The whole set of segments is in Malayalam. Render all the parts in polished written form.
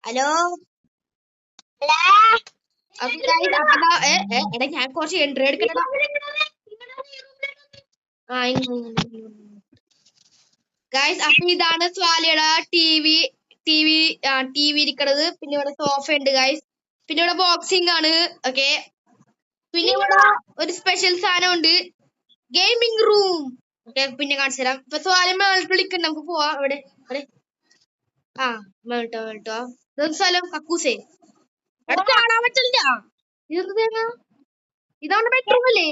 ഹലോ എടാ ഞാൻ കുറച്ച് എൻട്രി എടുക്കണടാ. ഗൈസ് അപ്പൊ ഇതാണ് സ്വാലിയുടെ ടി വി ഇരിക്കണത്. പിന്നെ ഇവിടെ സോഫ ഉണ്ട് ഗൈസ്. പിന്നെ ഇവിടെ ബോക്സിംഗ് ആണ്. ഓക്കെ, പിന്നെ ഇവിടെ ഒരു സ്പെഷ്യൽ സാധനം ഉണ്ട്, ഗെയിമിംഗ് റൂം. ഓക്കെ, പിന്നെ കാണിച്ചു തരാം. ഇപ്പൊ സ്വാലി മേളിട്ട് വിളിക്കണ്ട, നമുക്ക് പോവാം. ഇവിടെ ഇവിടെ മേളിട്ടോ സ്ഥലം കക്കൂസേ കാണാൻ പറ്റില്ല. ഇതാണ് ബെഡ്റൂം അല്ലേ?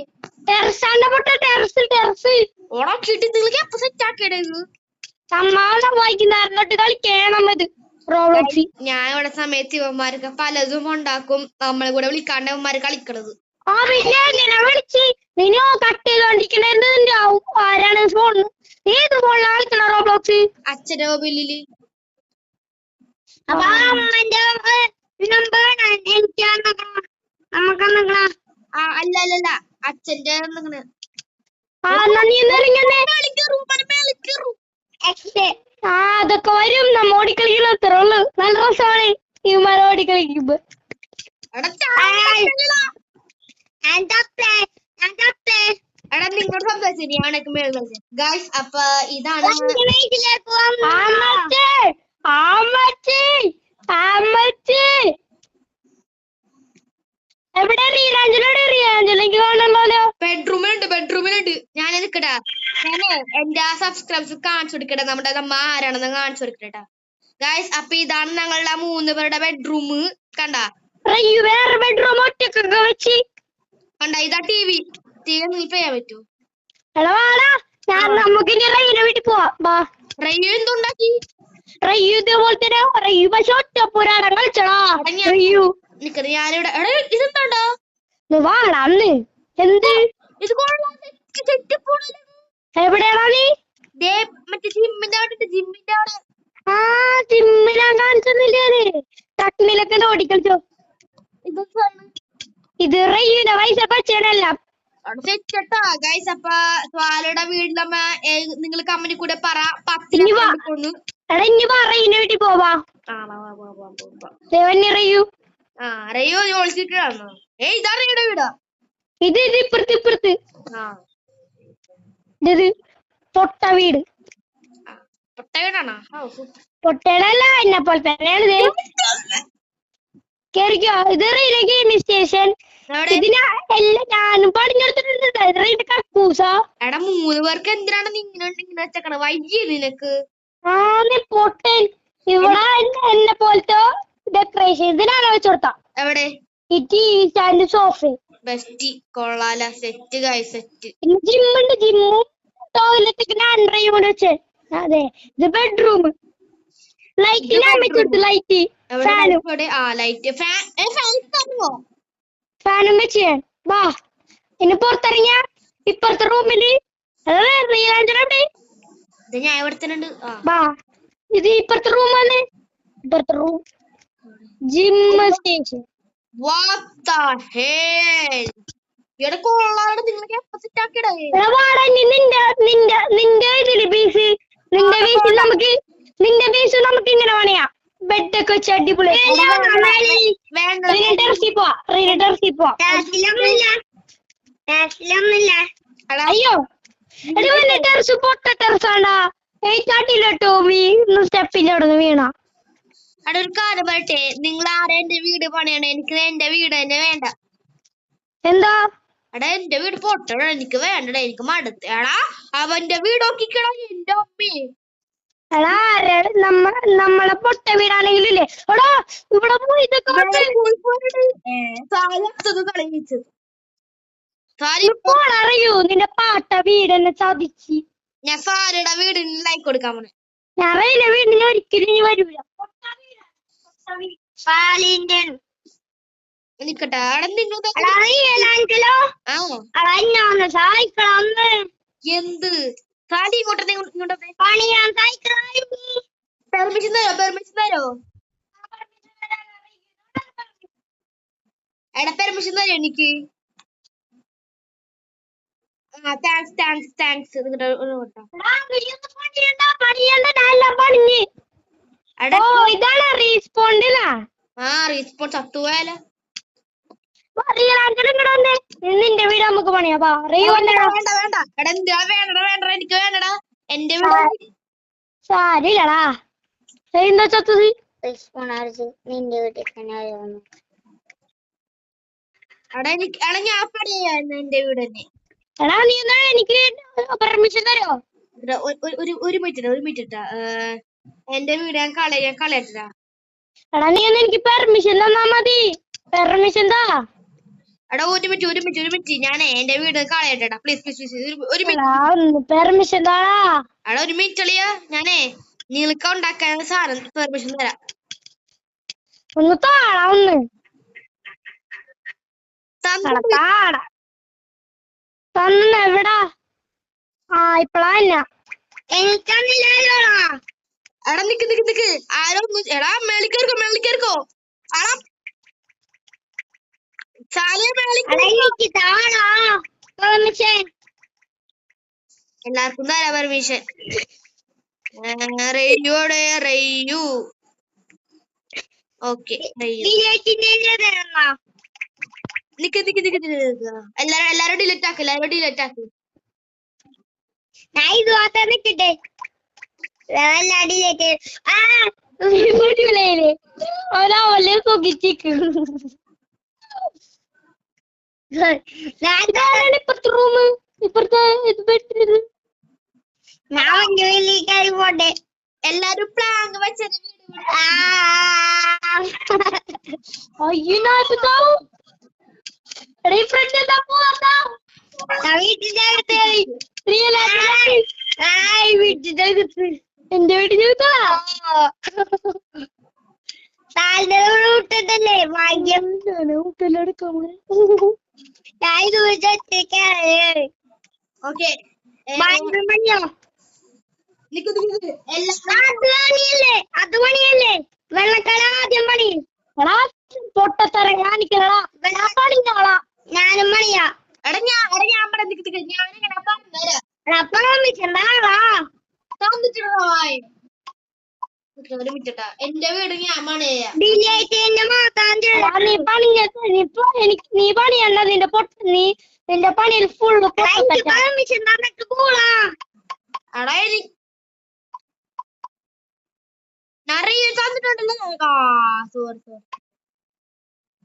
ഓടാ കിട്ടി നിങ്ങൾക്ക് എപ്പോ സെറ്റ് ആക്കിയത്? ഞാൻ ഇവിടെ സമയത്ത് ഇവന്മാർക്ക് പലതും ഉണ്ടാക്കും. നമ്മളെ കൂടെ വിളിക്കാണ്ട് ഇവന്മാര് കളിക്കണത്. അച്ഛന്റെ മൊബൈലില് അല്ല അച്ഛന്റെ അതൊക്കെ വരും. നമ്മ ഓടിക്കളിക്കുന്ന അത്ര ഉള്ളു. നല്ല രസമാണ് ഇവന്മാർ ഓടിക്കളിക്കുമ്പോ. നിങ്ങളോട് സംസാരിച്ചു ഞാനൊക്കെ മേളിൽ. ഗൈസ് അപ്പൊ ഇതാണ് ബെഡ്റൂമിലുണ്ട്. ഞാൻ നിക്കടാ, ഞാന് എന്റെ സബ്സ്ക്രൈബേഴ്സ് കാണിച്ചു കൊടുക്കട്ടെ, നമ്മുടെ നമ്മ ആരാണെന്ന് കാണിച്ചു കൊടുക്കട്ടാ. ഗൈസ് അപ്പൊ ഇതാണ് ഞങ്ങളുടെ 3 പേരുടെ ബെഡ്റൂം. കണ്ട വേറെ ബെഡ്റൂം ഒറ്റക്കൊക്കെ വെച്ച് കണ്ട. ഇതാ ടി വി നിങ്ങൾക്ക് ചെയ്യാൻ പറ്റൂ. നമുക്ക് വീട്ടിൽ പോവാ. റയ്യു എന്തുണ്ടാക്കി? റയ്യു ഇതേപോലെ തന്നെ റയ്യു പക്ഷെ ഒറ്റ പുരാണം കളിച്ചടാ. നിക്കത് ഞാനിവിടെ. ഇതെന്താണ്ടോ വാളാന്ന് എന്ത് ഇത് എവിടെയാണോ നീ? മറ്റേ ജിമ്മിന്റെ അവിടെ. ജിമ്മിലാ കാണിച്ചൊന്നില്ലേ? ടക്മിലൊക്കെ ഓടിക്കളിച്ചോ. ഇത് റയ്യുന്റെ പൈസ പച്ചേനെല്ലാം സെറ്റാ ഗൈസ്. അപ്പൊ സ്വാലയുടെ വീട്ടിലമ്മ നിങ്ങൾ കമന്റിൽ കൂടെ പറ 10 വീട്ടിൽ പോവാ. റയ്യോ ഒളിച്ചിട്ടാണോ? ഇതാ റയ്യുടെ വീടാ. ഇത് ഇപ്പുറത്ത് ഇത് പൊട്ട വീട്. പൊട്ട വീടാണോ? പൊട്ടയല്ല, എന്നെ പോലെ തന്നെയാണ്. കേറിക്കോ. ഇത് റെയിൽവേ ഗെയിമിംഗ് സ്റ്റേഷൻ. ഞാനും പടിഞ്ഞെടുത്തിട്ടുണ്ട് കക്കൂസ. എടാ 3 പേർക്ക് എന്തിനാണ് ഇങ്ങനെ വെച്ചേക്കണ? വയ്യ നിനക്ക്. പൊട്ടൻ. ഇവിടെ എന്നെ പോലത്തെ ഡെക്കറേഷൻ ഇതിനാണ് വെച്ചുകൊടുത്ത. എവിടെ? ഈ T V stand, sofa. Best കൊള്ളാല. Set guys set. ജിമ്മുണ്ട്, ജിമ്മും ടോയ്ലറ്റ് ആൻഡ്രയും കൂടെ വെച്ചേ. അതെ, ഇത് ബെഡ്റൂം. ലൈറ്റ് ഞാൻ വെച്ചെടുത്തു. ലൈറ്റ് ഫാനും ഫാനും വെച്ച് വാ. ഇനി പുറത്തിറങ്ങിയ ഇപ്പുറത്തെ റൂമില് ഞാൻ ഇവിടെ തന്നെ വാ. ഇത് ഇപ്പുറത്തെ റൂം ആണ്. ഇപ്പുറത്തെ റൂം ജിം സ്റ്റേഷൻ. നിന്റെ ഇതില് ബീസ് നിന്റെ ബീസ് നമുക്ക് ഇങ്ങനെ പണിയാം. ബെഡൊക്കെ വെച്ച് അടിപൊളി. അയ്യോ ടെറസ് പൊട്ട ടെറസാണ്ടാ. ചാട്ടിയിലോട്ടോ സ്റ്റെപ്പിന്റെ അവിടെ നിന്ന് വീണ. അവിടെ ഒരു കാര്യം പറയട്ടെ, നിങ്ങൾ ആരാ എന്റെ വീട് പണിയണേ? എനിക്ക് എന്റെ വീട് തന്നെ വേണ്ട. എന്താ? എടാ എന്റെ വീട് പൊട്ടണ, എനിക്ക് വേണ്ടട. എനിക്ക് മടുത്തേടാ. അവന്റെ വീട് നോക്കിക്കടാ. എന്റെ അമ്മേ, നമ്മളെ പൊട്ട വീടാണെങ്കിലേ എടാ ഇവിടെ പോയി ഇതൊക്കെ അറിയൂ. നിന്റെ പാട്ട വീടെന്നെ ചതിച്ച്. ഞാൻ സാരയുടെ വീടിന് ലൈക്ക് കൊടുക്കാൻ പോണേ. ഞാൻ റയിലെ വീടിന് ഒരിക്കലും ഇനി വരൂല. നിക്കട്ടെ. എന്ത് സാരി ഇങ്ങോട്ടെ പെർമിഷൻ തരോ? എടാ പെർമിഷൻ തരോ എനിക്ക്? താങ്ക്സ്. എടാ ഓ ഇതാണ് റീസ്പോണ്ടിലാ ആ റീസ്പോൺ ചത്തുപോയാലോ. നിന്റെ വീട് നമുക്ക് പണിയാ വേണ്ട വേണ്ട വേണ്ട എടാ എന്തിനാ വേണ്ടടാ വേണ്ട എനിക്ക് വേണ്ടടാ എന്റെ വീട്. സാരില്ലടാ എന്താ ചത്തത് റീസ്പോൺ അടിച്ച് നിന്റെ വീട്ടിൽ തന്നെ എടാ എനിക്ക് എടാ ഞാൻ പണിയായിരുന്നു എന്റെ വീട് തന്നെ. എടാ നീ എന്നാ എനിക്ക് പെർമിഷൻ തരോ എടാ, ഒരു മിനിറ്റ് ഇട്ടാ എന്റെ വീട് ഞാൻ കളയട്ടാ. എടാ നീ ഒന്ന് എനിക്ക് പെർമിഷൻ തന്നാ മതി പെർമിഷൻ താ എടാ ഒരു മിനിറ്റ് ഞാനേ എന്റെ വീട് കളയട്ടെടാ പ്ലീസ് ഒരു മിനിറ്റ്. ഒന്ന് പെർമിഷൻ താടാ എടാ ഒരു മിനിറ്റ് അളിയാ ഞാനേ നിങ്ങൾക്ക് ഉണ്ടാക്കാൻ സാധനം പെർമിഷൻ തരാം. ഒന്ന് താടാ ഒന്ന് തന്നു. തന്ന എവിടാ ആ ഇപ്പളാ എനിക്കന്നില്ലല്ലോടാ എടാ നിക്ക് ആരോ എടാ മേളിക്കേർക്കോ എടാ ചാലേ എനിക്ക് താടാ പെർമിഷൻ എല്ലാവർക്കും തരാ പെർമിഷൻ. റെയ്യു ഓക്കെ നിക്ക് എല്ലാരും ഡിലീറ്റ് ആക്ക്. ഞാൻ ഇത് മാത്രം നിക്കട്ടെ ഒരാളെ സുഖിച്ചിക്ക് ഇപ്പുറത്തെ റൂം ഇപ്പുറത്തെ ഇത് ബെഡ് ഞാൻ പോട്ടെ എല്ലാരും പ്ലാങ് വെച്ചത് എന്റെ വീട്ടിൽ വിട്ടല്ലേ ഭാഗ്യം ഊട്ടലെടുക്കാൻ ഞാൻ ഇത് ഓക്കെ മണിയോ അത് പണിയല്ലേ വെള്ളക്കട ആദ്യം പണി പൊട്ടത്തര കാണിക്കണടാ പണിഞ്ഞോളാ ഞാനും പണിയാ എടാ ഞാൻ ഞാനിങ്ങനെ പറഞ്ഞുതരാം. ഒരു മിനിറ്റാ എന്റെ വീട് ഞാൻ പണിയാ. നീ പണിയണ്ട നിന്റെ പണിയിൽ ഫുള്ള് എടാ നിറയെ തന്നിട്ടുണ്ടല്ലോ. സോറി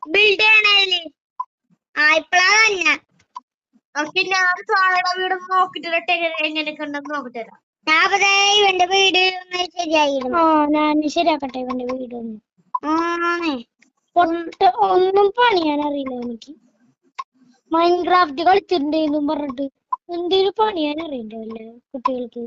ബിൽഡ് ചെയ്യണേ ഇപ്പളാ തന്നെ ഓക്കെ ഞാൻ സാറയുടെ വീട് നോക്കിട്ട് എങ്ങനെയൊക്കെ ഉണ്ടെന്ന് നോക്കിട്ട് തരാം. ഇവന്റെ വീട് ശരിയായിരുന്നു. ഞാൻ ശരിയാക്കട്ടെ ഇവന്റെ വീട് ഒന്നും പണിയാൻ അറിയില്ല എനിക്ക്. മൈൻക്രാഫ്റ്റ് കളിച്ചിട്ടുണ്ടെന്നും പറഞ്ഞിട്ട് എന്തേലും പണിയാൻ അറിയണ്ടല്ലേ കുട്ടികൾക്ക്.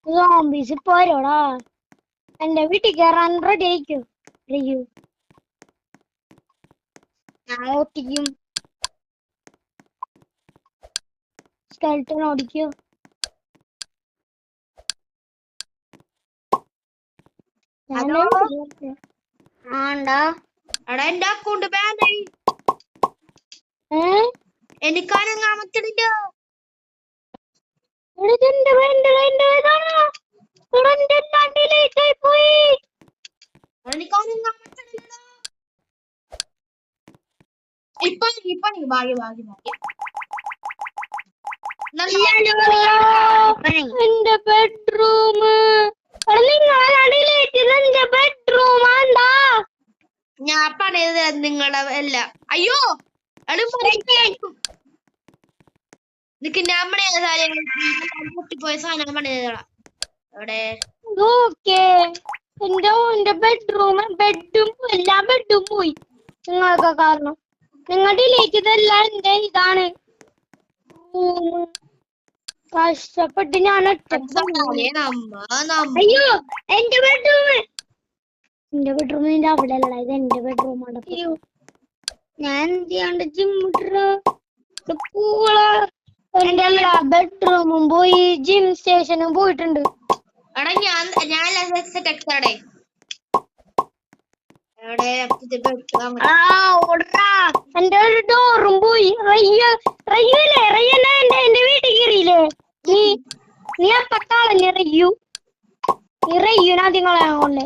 സോംബീസ് പോരോടാ എന്റെ വീട്ടിൽ കയറാൻ റെഡി ആയിക്കോ. ഞാൻ ഓട്ടിക്കും സ്കെൽട്ടൺ ഓടിക്കോ. എടാ എന്റെ അക്കൗണ്ട് ബാനായി. എനിക്കാണെങ്ങാൻ പറ്റണില്ല. എന്റെ ബെഡ്റൂം എന്റെ ബെഡ്റൂം ആണ്ടാ ഞാൻ പണിയത് നിങ്ങളുടെ എല്ലാം. അയ്യോ നിക്ക് ഞാൻ പണിയ പൊട്ടിപ്പോയ സാധനം പണിയതാ അവിടെ. എന്റെ ബെഡ്റൂം ബെഡും എല്ലാ ബെഡും പോയി നിങ്ങൾക്ക് കാരണം. നിങ്ങൾ ഡിലീറ്റ് ചെയ്തെല്ലാം എന്റെ ഇതാണ്. കഷ്ടപ്പെട്ട് ഞാൻ നമ്മ അയ്യോ എന്റെ ബെഡ്റൂം എന്റെ ബെഡ്റൂം നിന്റെ അവിടെ അല്ല, ഇത് എന്റെ ബെഡ്റൂമാണ്. ഞാൻ എന്ത് ചെയ്യാണ്ട് എന്റെ എല്ലാ ബെഡ്റൂമും പോയി ജിം സ്റ്റേഷനും പോയിട്ടുണ്ട്. എടാ ഞാൻ സെറ്റാടെ എന്റെ ഒരു ഡോറും പോയി. റയ്യല്ലേ എന്റെ വീട്ടിൽ കയറിയില്ലേ നീ അപ്പത്താളല്ലേ റയ്യു? നീ റയ്യുനാദ്യം കളയാൻ കൊണ്ടേ.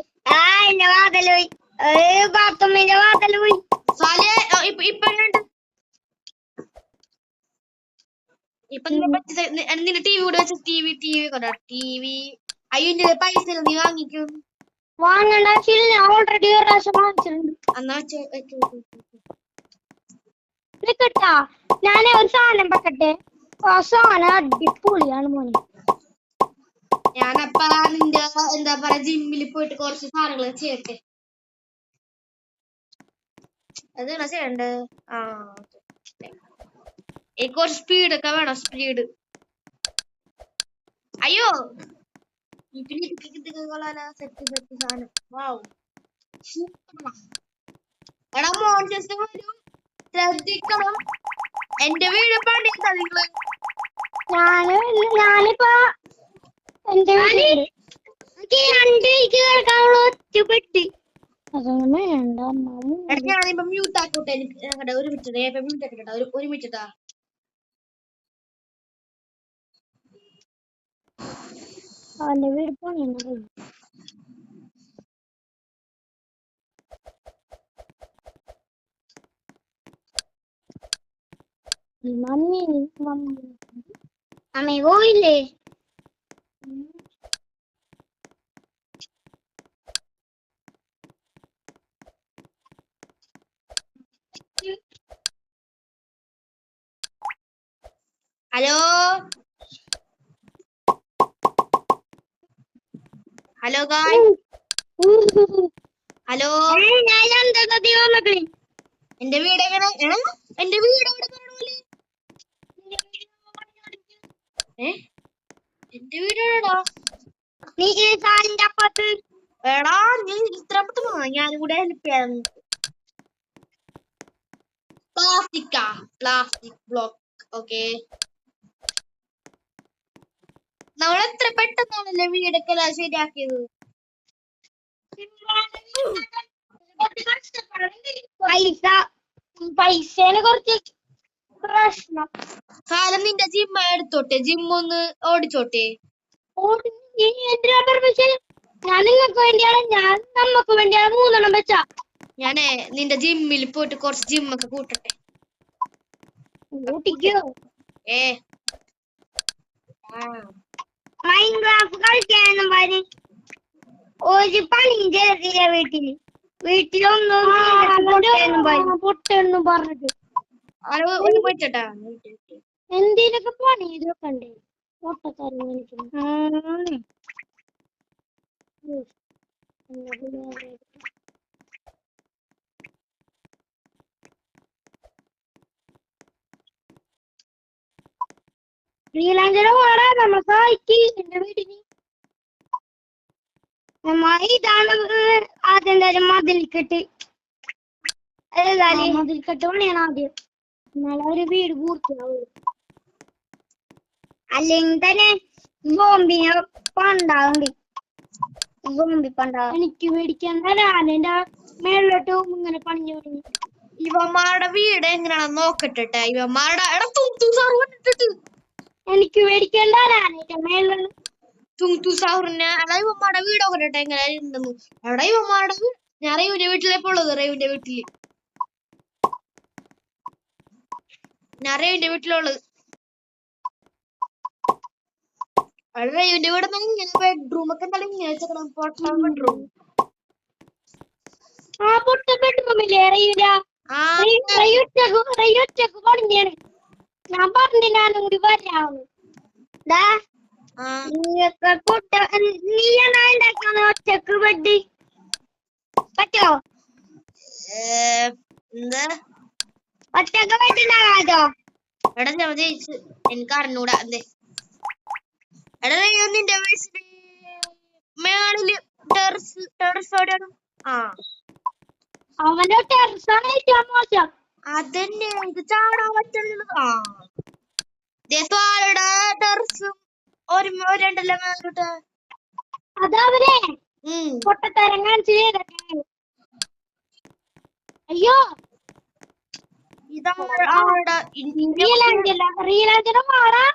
എന്റെ വാതല് പോയി, ബാത്റൂമിന്റെ വാതല് പോയി. നിന്റെ ടി വി കൂടെ വെച്ച ടി വി കൊണ്ടാ TV. അയ്യോ പൈസ നീ വാങ്ങിക്കും. വാങ്ങണ്ട ആവശ്യമില്ല, ഞാൻ ഓൾറെഡി ഒരു പ്രാവശ്യം വാങ്ങിച്ചിട്ടുണ്ട്. കേട്ടാ ഞാനേ ഒരു സാധനം വെക്കട്ടെ. ആ സാധനം അടിപൊളിയാണ് മോനെ. ഞാനപ്പ നിന്റെ എന്താ പറയാ ജിമ്മിൽ പോയിട്ട് കുറച്ച് സാധനങ്ങൾ ചെയ്യട്ടെ. അതാണ് ചെയ്യണ്ടേ. കുറച്ച് സ്പീഡൊക്കെ വേണം, സ്പീഡ്. അയ്യോ സെറ്റ് സാധനം. വാവ്, എടാ മോൺസ്റ്റേഴ്സ് വരും, ശ്രദ്ധിക്കണം. എന്റെ വീട് പണിയുണ്ടാ നിങ്ങള്? ഞാനിപ്പോ എന്റെ ഒറ്റപ്പെട്ട് ഞാനിപ്പോ മ്യൂട്ട് ആക്കോട്ടെ. ഞങ്ങളുടെ ഒരു മിനിറ്റ് മ്യൂട്ട് ആക്കട്ടെ. ഒരു മിനിറ്റ്. അവന്റെ വീട് പണിയുണ്ട്. മമ്മി അമ്മ പോയില്ലേ? Hello hello guys, hello. എന്റെ വീട് എങ്ങനെ? എന്റെ വീട് എവിടെ കാണൂലേ? എന്റെ വീട് എവിടാ? എടാ നീ ഇത്ര ഞാനും കൂടെ ഹെൽപ്പ് ചെയ്യാൻ. Plastic block. ഓക്കെ, നമ്മൾ എത്ര പെട്ടെന്നാണല്ലേ വീടൊക്കെ ശരിയാക്കിയത്. പൈസേനെ കുറച്ച് പ്രശ്നം. കാലം നിന്റെ ജിമ്മ എടുത്തോട്ടെ, ജിമ്മൊന്ന് ഓടിച്ചോട്ടെ. ഞാൻ നിങ്ങൾക്ക് വേണ്ടിയാണ്, ഞാൻ നമുക്ക് വേണ്ടിയാണ് 3 എണ്ണം വെച്ചാ. ഞാനേ നിന്റെ ജിമ്മിൽ പോയിട്ട് കുറച്ച് ജിമ്മൊക്കെ കൂട്ടട്ടെ. മൈൻക്രാഫ്റ്റ് കളിക്കാനും പറഞ്ഞ് ഒരു പണിയും ചെയ്തില്ല. വീട്ടിലൊന്നും പൊട്ടെന്നും പറഞ്ഞിട്ട് എന്തേലൊക്കെ പണി ചെയ്ത് വെക്കണ്ടേ? പൊട്ടക്കാരൻ ശ്രീലങ്കയുടെ വേറെ നമ്മൾ സഹായിക്ക്. എന്റെ വീട്ടിന് ഇതാണ് ആദ്യം തരം മതിൽക്കെട്ട്. മതിൽക്കെട്ട് പണിയാണ് ആദ്യം, എന്നാലും ഒരു വീട് പൂർത്തിയാവുള്ളൂ. അല്ലെങ്കിൽ തന്നെ ബോംബിനെ പണ്ടാവുണ്ട്. ബോംബി പണ്ടാവും. എനിക്ക് മേടിക്കാൻ എന്റെ മേളിലോട്ട് ഇങ്ങനെ പണിഞ്ഞു തുടങ്ങി. ഇവന്മാരുടെ വീട് എങ്ങനെയാണെന്ന് നോക്കട്ടെ. ഇവന്മാരുടെ എനിക്ക് മേടിക്കേണ്ട മേളിലാണ് തുങ്തുസാറിന്. എടാ ഇവന്മാരുടെ വീട് നോക്കട്ടെ എങ്ങനെ ഉണ്ടെന്ന്. എടാ ഇവന്മാരുടെ ഞാൻ റെയുവിന്റെ വീട്ടിലെപ്പോ ഉള്ളത്. റെയുവിന്റെ വീട്ടിലുള്ളത്. റെയുവിന്റെ വീട് ഇങ്ങനെ ബെഡ്റൂം ഒക്കെ എന്തായാലും ഇങ്ങനെ വെച്ചേക്കണം. ബെഡ്റൂം പൊട്ട ബെഡ്റൂമില്ലേ റെയ്യൊറ്റക്ക് പണിഞ്ഞാണ്. ഞാൻ പറഞ്ഞു ഞാനും കൂടി വരാന്ന്. നീ ഒറ്റക്ക് ബെഡ് പറ്റോ? ഒറ്റക്ക് ബെഡ്ണ്ടാകാതോ? എടാ ഞാൻ ജയിച്ചു, എനിക്ക് അറിഞ്ഞൂടാ. എന്തേ എടാ നിന്റെ വയസ്സിൽ മേളില് ടെറസ് എവിടെയാണ്? ആ അവന്റെ ടെറസാണ് ഏറ്റവും മോശം. അതന്നെ ഇത് ചാടാൻ പറ്റുന്നത്. ആ സ്വാലയുടെ ടെറസും ഒരു രണ്ടല്ല മേലോട്ട്. അതവരെ പൊട്ടത്തരം കാണിച്ച് ചെയ്തിട്ട്. അയ്യോ ഇതാണ് ആളുടെ റീലാഞ്ചിനെ മാറാ